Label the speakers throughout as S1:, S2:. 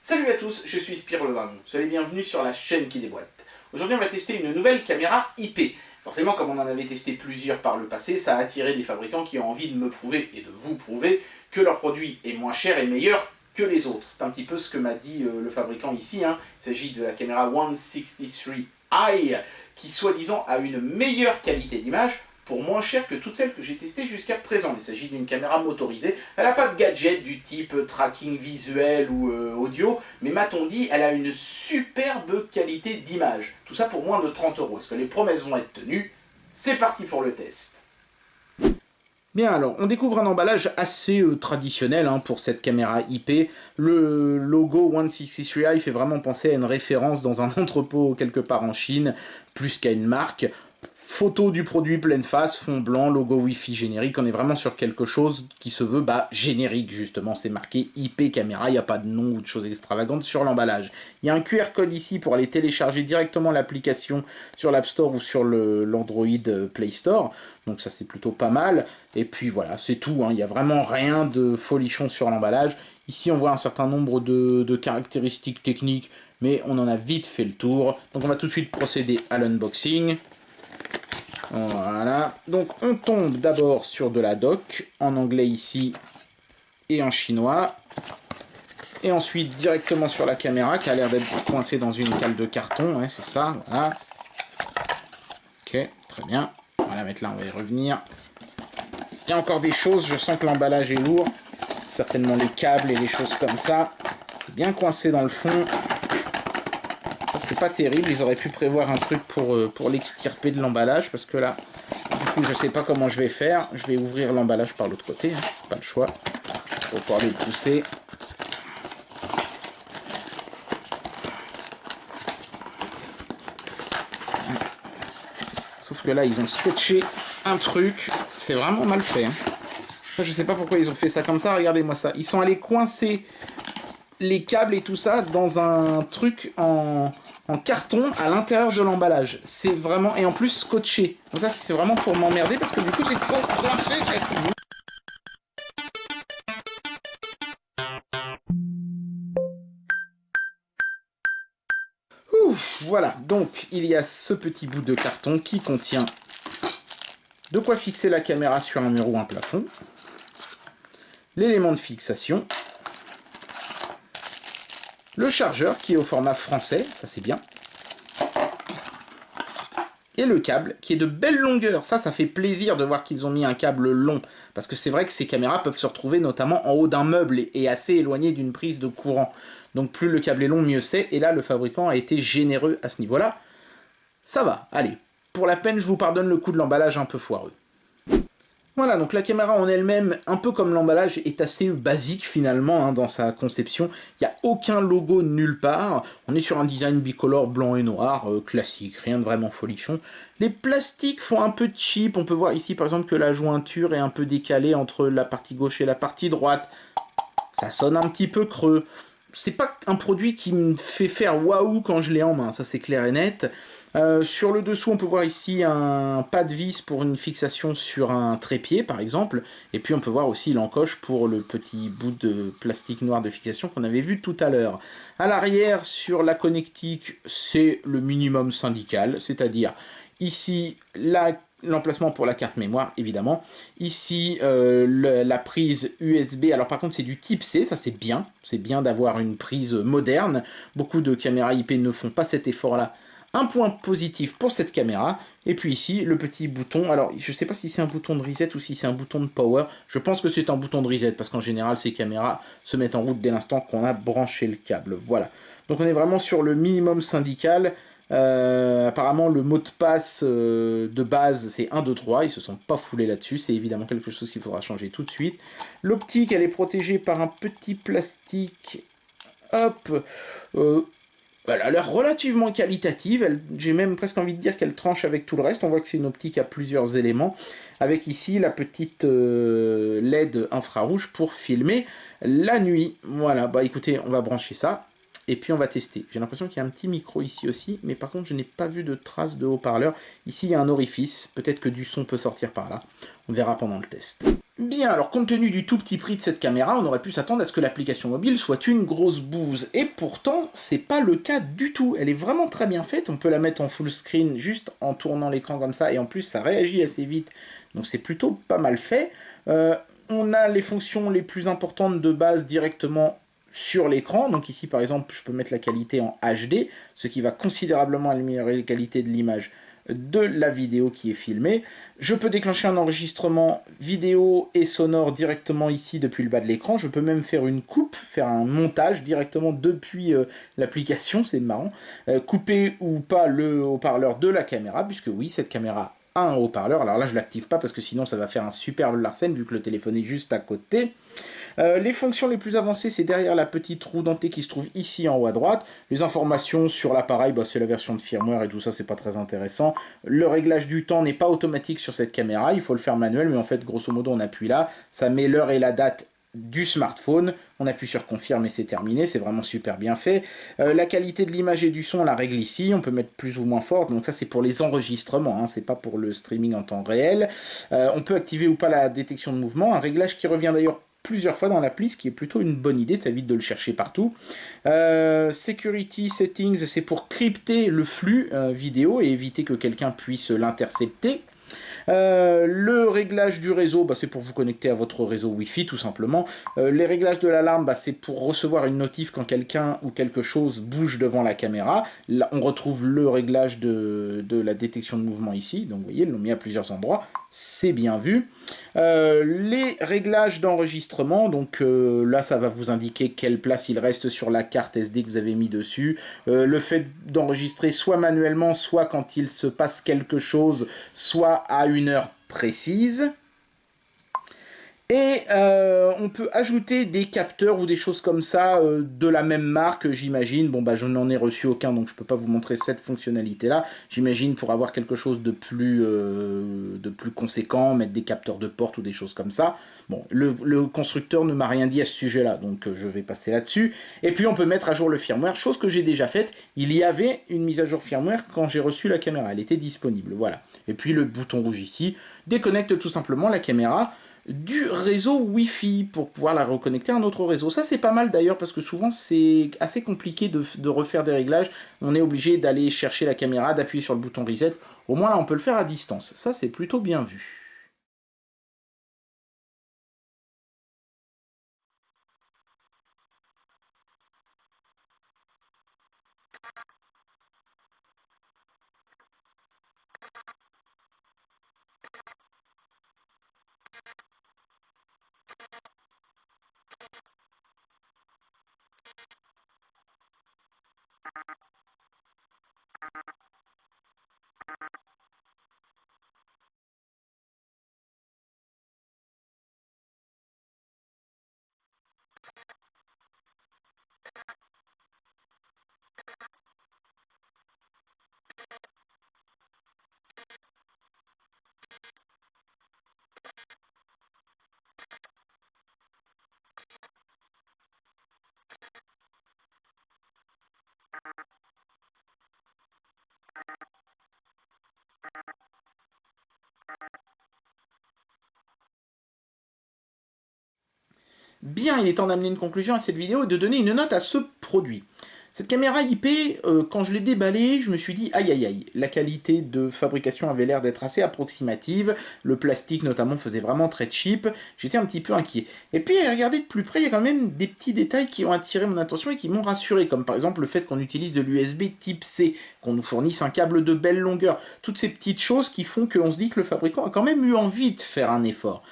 S1: Salut à tous, je suis Spyro le Dragon. Soyez bienvenus sur la chaîne qui déboîte. Aujourd'hui, on va tester une nouvelle caméra IP. Forcément, comme on en avait testé plusieurs par le passé, ça a attiré des fabricants qui ont envie de me prouver et de vous prouver que leur produit est moins cher et meilleur que les autres. C'est un petit peu ce que m'a dit le fabricant ici. Il s'agit de la caméra 163i qui, soi-disant, a une meilleure qualité d'image pour moins cher que toutes celles que j'ai testées jusqu'à présent. Il s'agit d'une caméra motorisée. Elle n'a pas de gadget du type tracking visuel ou audio, mais m'a-t-on dit, elle a une superbe qualité d'image. Tout ça pour moins de 30 €. Est-ce que les promesses vont être tenues? C'est parti pour le test. Bien alors, on découvre un emballage assez traditionnel pour cette caméra IP. Le logo 163i fait vraiment penser à une référence dans un entrepôt quelque part en Chine, plus qu'à une marque. Photo du produit pleine face, fond blanc, logo Wi-Fi générique, on est vraiment sur quelque chose qui se veut générique justement, c'est marqué IP caméra, il n'y a pas de nom ou de choses extravagantes sur l'emballage. Il y a un QR code ici pour aller télécharger directement l'application sur l'App Store ou sur l'Android Play Store, donc ça c'est plutôt pas mal, et puis voilà, c'est tout, il n'y a vraiment rien de folichon sur l'emballage. Ici on voit un certain nombre de caractéristiques techniques, mais on en a vite fait le tour, donc on va tout de suite procéder à l'unboxing. Voilà, donc on tombe d'abord sur de la doc, en anglais ici et en chinois, et ensuite directement sur la caméra qui a l'air d'être coincée dans une cale de carton, c'est ça, voilà. Ok, très bien, on va la mettre là, on va y revenir. Il y a encore des choses, je sens que l'emballage est lourd, certainement les câbles et les choses comme ça, c'est bien coincé dans le fond. C'est pas terrible, ils auraient pu prévoir un truc pour l'extirper de l'emballage, parce que là, du coup, je sais pas comment je vais faire. Je vais ouvrir l'emballage par l'autre côté, pas le choix, pour pouvoir le pousser. Sauf que là, ils ont scotché un truc, c'est vraiment mal fait. Je sais pas pourquoi ils ont fait ça comme ça, regardez-moi ça. Ils sont allés coincer les câbles et tout ça dans un truc en carton à l'intérieur de l'emballage. C'est vraiment... Et en plus scotché. Donc ça, c'est vraiment pour m'emmerder parce que du coup, j'ai coincé cette... Ouf, voilà. Donc, il y a ce petit bout de carton qui contient de quoi fixer la caméra sur un mur ou un plafond. L'élément de fixation. Le chargeur qui est au format français, ça c'est bien. Et le câble qui est de belle longueur. Ça fait plaisir de voir qu'ils ont mis un câble long. Parce que c'est vrai que ces caméras peuvent se retrouver notamment en haut d'un meuble et assez éloignées d'une prise de courant. Donc plus le câble est long, mieux c'est. Et là, le fabricant a été généreux à ce niveau-là. Ça va, allez. Pour la peine, je vous pardonne le coup de l'emballage un peu foireux. Voilà, donc la caméra en elle-même, un peu comme l'emballage, est assez basique finalement dans sa conception. Il n'y a aucun logo nulle part. On est sur un design bicolore blanc et noir, classique, rien de vraiment folichon. Les plastiques font un peu cheap. On peut voir ici par exemple que la jointure est un peu décalée entre la partie gauche et la partie droite. Ça sonne un petit peu creux. C'est pas un produit qui me fait faire waouh quand je l'ai en main, ça c'est clair et net. Sur le dessous, on peut voir ici un pas de vis pour une fixation sur un trépied, par exemple. Et puis on peut voir aussi l'encoche pour le petit bout de plastique noir de fixation qu'on avait vu tout à l'heure. À l'arrière, sur la connectique, c'est le minimum syndical, c'est-à-dire ici l'emplacement pour la carte mémoire, évidemment. Ici, la prise USB. Alors par contre, c'est du type C, ça c'est bien. C'est bien d'avoir une prise moderne. Beaucoup de caméras IP ne font pas cet effort-là. Un point positif pour cette caméra. Et puis ici, le petit bouton. Alors, je ne sais pas si c'est un bouton de reset ou si c'est un bouton de power. Je pense que c'est un bouton de reset, parce qu'en général, ces caméras se mettent en route dès l'instant qu'on a branché le câble. Voilà. Donc on est vraiment sur le minimum syndical. Apparemment le mot de passe de base c'est 1, 2, 3, ils se sont pas foulés là-dessus, c'est évidemment quelque chose qu'il faudra changer tout de suite. L'optique elle est protégée par un petit plastique, hop, elle a l'air relativement qualitative, j'ai même presque envie de dire qu'elle tranche avec tout le reste. On voit que c'est une optique à plusieurs éléments, avec ici la petite LED infrarouge pour filmer la nuit. Voilà, écoutez, on va brancher ça. Et puis on va tester. J'ai l'impression qu'il y a un petit micro ici aussi, mais par contre je n'ai pas vu de traces de haut-parleur. Ici il y a un orifice, peut-être que du son peut sortir par là. On verra pendant le test. Bien, alors compte tenu du tout petit prix de cette caméra, on aurait pu s'attendre à ce que l'application mobile soit une grosse bouse. Et pourtant, c'est pas le cas du tout. Elle est vraiment très bien faite, on peut la mettre en full screen juste en tournant l'écran comme ça, et en plus ça réagit assez vite, donc c'est plutôt pas mal fait. On a les fonctions les plus importantes de base directement sur l'écran, donc ici par exemple je peux mettre la qualité en HD, ce qui va considérablement améliorer la qualité de l'image de la vidéo qui est filmée. Je peux déclencher un enregistrement vidéo et sonore directement ici depuis le bas de l'écran. Je peux même faire une coupe, faire un montage directement depuis l'application, c'est marrant. Couper ou pas le haut-parleur de la caméra, puisque oui, cette caméra a un haut-parleur. Alors là, je ne l'active pas parce que sinon ça va faire un superbe larcène vu que le téléphone est juste à côté. Les fonctions les plus avancées, c'est derrière la petite roue dentée qui se trouve ici en haut à droite. Les informations sur l'appareil, bah, c'est la version de firmware et tout ça, c'est pas très intéressant. Le réglage du temps n'est pas automatique sur cette caméra, il faut le faire manuel, mais en fait, grosso modo, on appuie là, ça met l'heure et la date du smartphone, on appuie sur confirme et c'est terminé, c'est vraiment super bien fait. La qualité de l'image et du son, on la règle ici, on peut mettre plus ou moins fort, donc ça c'est pour les enregistrements, hein, c'est pas pour le streaming en temps réel. On peut activer ou pas la détection de mouvement, un réglage qui revient d'ailleurs plusieurs fois dans l'appli, ce qui est plutôt une bonne idée, ça évite de le chercher partout. Security Settings, c'est pour crypter le flux vidéo et éviter que quelqu'un puisse l'intercepter. Le réglage du réseau, bah, c'est pour vous connecter à votre réseau Wi-Fi tout simplement. Les réglages de l'alarme, bah, c'est pour recevoir une notif quand quelqu'un ou quelque chose bouge devant la caméra. Là, on retrouve le réglage de la détection de mouvement ici. Donc vous voyez, ils l'ont mis à plusieurs endroits. C'est bien vu. Les réglages d'enregistrement, donc là ça va vous indiquer quelle place il reste sur la carte SD que vous avez mis dessus. Le fait d'enregistrer soit manuellement, soit quand il se passe quelque chose, soit à une heure précise. Et on peut ajouter des capteurs ou des choses comme ça de la même marque, j'imagine. Bon, bah, je n'en ai reçu aucun, donc je ne peux pas vous montrer cette fonctionnalité-là. J'imagine pour avoir quelque chose de plus conséquent, mettre des capteurs de porte ou des choses comme ça. Bon, le constructeur ne m'a rien dit à ce sujet-là, donc je vais passer là-dessus. Et puis on peut mettre à jour le firmware, chose que j'ai déjà faite. Il y avait une mise à jour firmware quand j'ai reçu la caméra, elle était disponible, voilà. Et puis le bouton rouge ici déconnecte tout simplement la caméra du réseau Wi-Fi pour pouvoir la reconnecter à un autre réseau. Ça c'est pas mal d'ailleurs parce que souvent c'est assez compliqué de refaire des réglages. On est obligé d'aller chercher la caméra, d'appuyer sur le bouton reset. Au moins là on peut le faire à distance. Ça c'est plutôt bien vu. Bien, il est temps d'amener une conclusion à cette vidéo et de donner une note à ce produit. Cette caméra IP, quand je l'ai déballée, je me suis dit aïe aïe aïe, la qualité de fabrication avait l'air d'être assez approximative, le plastique notamment faisait vraiment très cheap, j'étais un petit peu inquiet. Et puis à regarder de plus près, il y a quand même des petits détails qui ont attiré mon attention et qui m'ont rassuré, comme par exemple le fait qu'on utilise de l'USB type C, qu'on nous fournisse un câble de belle longueur, toutes ces petites choses qui font qu'on se dit que le fabricant a quand même eu envie de faire un effort.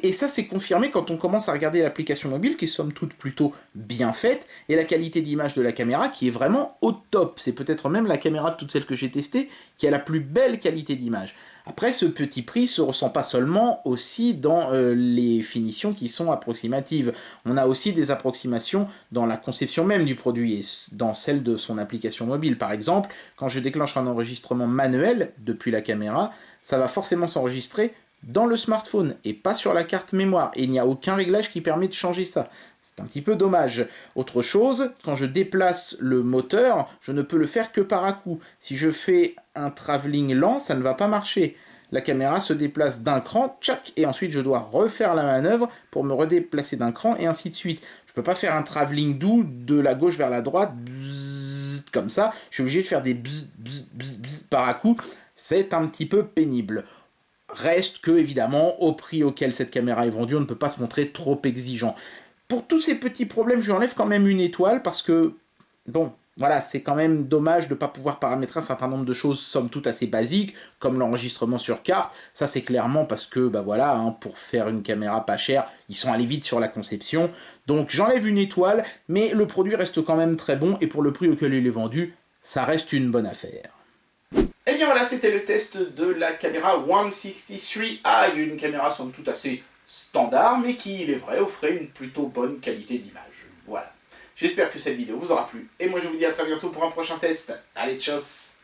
S1: Et ça c'est confirmé quand on commence à regarder l'application mobile qui est somme toute plutôt bien faite et la qualité d'image de la caméra qui est vraiment au top. C'est peut-être même la caméra de toutes celles que j'ai testées qui a la plus belle qualité d'image. Après, ce petit prix se ressent pas seulement aussi dans les finitions qui sont approximatives. On a aussi des approximations dans la conception même du produit et dans celle de son application mobile. Par exemple, quand je déclenche un enregistrement manuel depuis la caméra, ça va forcément s'enregistrer dans le smartphone et pas sur la carte mémoire. Et il n'y a aucun réglage qui permet de changer ça. C'est un petit peu dommage. Autre chose, quand je déplace le moteur, je ne peux le faire que par à-coup. Si je fais un travelling lent, ça ne va pas marcher. la caméra se déplace d'un cran, tchac, et ensuite je dois refaire la manœuvre pour me redéplacer d'un cran, et ainsi de suite. Je peux pas faire un travelling doux de la gauche vers la droite, bzzz, comme ça, je suis obligé de faire des bzzz, bzzz, bzzz, bzzz par à coup, c'est un petit peu pénible. Reste que, évidemment, au prix auquel cette caméra est vendue, on ne peut pas se montrer trop exigeant. Pour tous ces petits problèmes, je lui enlève quand même une étoile, parce que, bon, voilà, c'est quand même dommage de ne pas pouvoir paramétrer un certain nombre de choses, somme toute assez basiques, comme l'enregistrement sur carte. Ça, c'est clairement parce que, bah voilà, hein, pour faire une caméra pas chère, ils sont allés vite sur la conception. Donc j'enlève une étoile, mais le produit reste quand même très bon, et pour le prix auquel il est vendu, ça reste une bonne affaire. Et bien voilà, c'était le test de la caméra 163i, une caméra somme toute assez standard, mais qui, il est vrai, offrait une plutôt bonne qualité d'image. Voilà. J'espère que cette vidéo vous aura plu, et moi je vous dis à très bientôt pour un prochain test. Allez, tchuss!